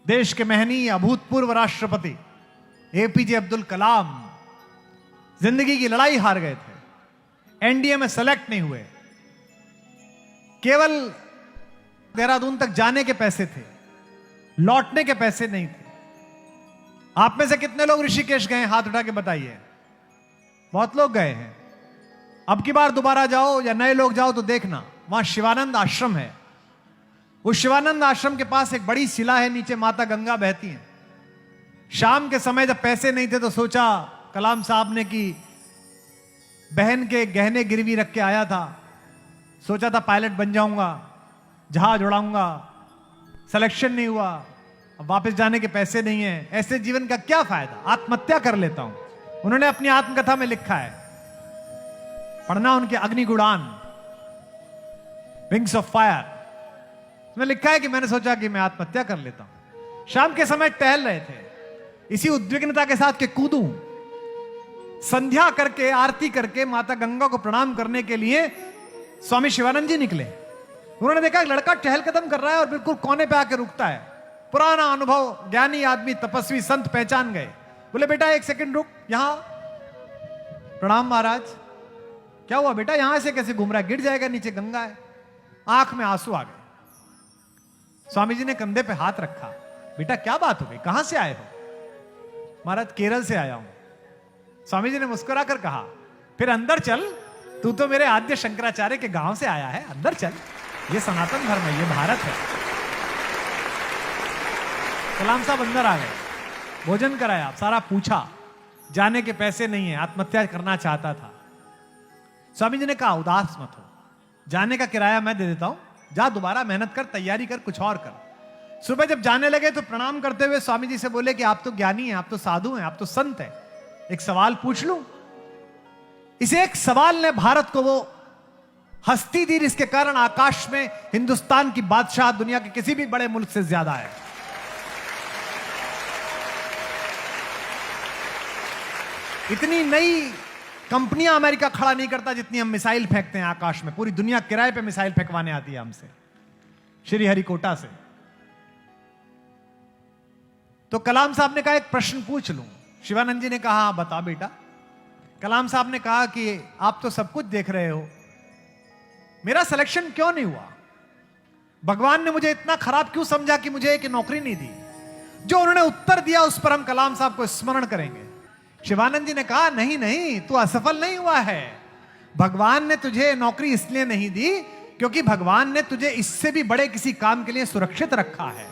देश के महनीय अभूतपूर्व राष्ट्रपति एपीजे अब्दुल कलाम जिंदगी की लड़ाई हार गए थे, एनडीए में सेलेक्ट नहीं हुए, केवल देहरादून तक जाने के पैसे थे, लौटने के पैसे नहीं थे। आप में से कितने लोग ऋषिकेश गए, हाथ उठा के बताइए। बहुत लोग गए हैं। अब की बार दोबारा जाओ या नए लोग जाओ तो देखना, वहां शिवानंद आश्रम है। उस शिवानंद आश्रम के पास एक बड़ी शिला है, नीचे माता गंगा बहती है। शाम के समय जब पैसे नहीं थे तो सोचा कलाम साहब ने कि बहन के गहने गिरवी रख के आया था, सोचा था पायलट बन जाऊंगा, जहाज उड़ाऊंगा, सिलेक्शन नहीं हुआ, अब वापस जाने के पैसे नहीं है, ऐसे जीवन का क्या फायदा, आत्महत्या कर लेता हूं। उन्होंने अपनी आत्मकथा में लिखा है, पढ़ना उनके अग्निगुणान, विंग्स ऑफ फायर, उसमें लिखा है कि मैंने सोचा कि मैं आत्महत्या कर लेता हूं। शाम के समय टहल रहे थे, इसी उद्विग्नता के साथ के कूदूं, संध्या करके आरती करके माता गंगा को प्रणाम करने के लिए स्वामी शिवानंद जी निकले। उन्होंने देखा एक लड़का टहल कदम कर रहा है और बिल्कुल कोने पे आके रुकता है। पुराना अनुभव, ज्ञानी आदमी, तपस्वी संत पहचान गए। बोले बेटा एक सेकंड रुक, यहां। प्रणाम महाराज। क्या हुआ बेटा, यहां से कैसे घूम रहा है, गिर जाएगा, नीचे गंगा है। आंख में आंसू आ गए। स्वामी जी ने कंधे पे हाथ रखा। बेटा क्या बात हो गई, कहां से आए हो? महाराज केरल से आया हूं। स्वामी जी ने मुस्कुराकर कहा, फिर अंदर चल, तू तो मेरे आद्य शंकराचार्य के गांव से आया है, अंदर चल, ये सनातन धर्म है, ये भारत है। कलाम साहब अंदर आ गए, भोजन कराया, सारा पूछा, जाने के पैसे नहीं है, आत्महत्या करना चाहता था। स्वामी जी ने कहा उदास मत हो, जाने का किराया मैं दे देता हूं, जा दोबारा मेहनत कर, तैयारी कर, कुछ और कर। सुबह जब जाने लगे तो प्रणाम करते हुए स्वामी जी से बोले कि आप तो ज्ञानी हैं, आप तो साधु हैं, आप तो संत हैं, एक सवाल पूछ लूं? इस एक सवाल ने भारत को वो हस्ती दी जिसके कारण आकाश में हिंदुस्तान की बादशाह दुनिया के किसी भी बड़े मुल्क से ज्यादा है। इतनी नई कंपनियां अमेरिका खड़ा नहीं करता जितनी हम मिसाइल फेंकते हैं आकाश में। पूरी दुनिया किराए पे मिसाइल फेंकवाने आती है हमसे, श्री हरिकोटा से। तो कलाम साहब ने कहा एक प्रश्न पूछ लूं। शिवानंद जी ने कहा हाँ बता बेटा। कलाम साहब ने कहा कि आप तो सब कुछ देख रहे हो, मेरा सिलेक्शन क्यों नहीं हुआ? भगवान ने मुझे इतना खराब क्यों समझा कि मुझे एक नौकरी नहीं दी? जो उन्होंने उत्तर दिया उस पर हम कलाम साहब को स्मरण करेंगे। शिवानंद जी ने कहा नहीं नहीं, तू असफल नहीं हुआ है। भगवान ने तुझे नौकरी इसलिए नहीं दी क्योंकि भगवान ने तुझे इससे भी बड़े किसी काम के लिए सुरक्षित रखा है।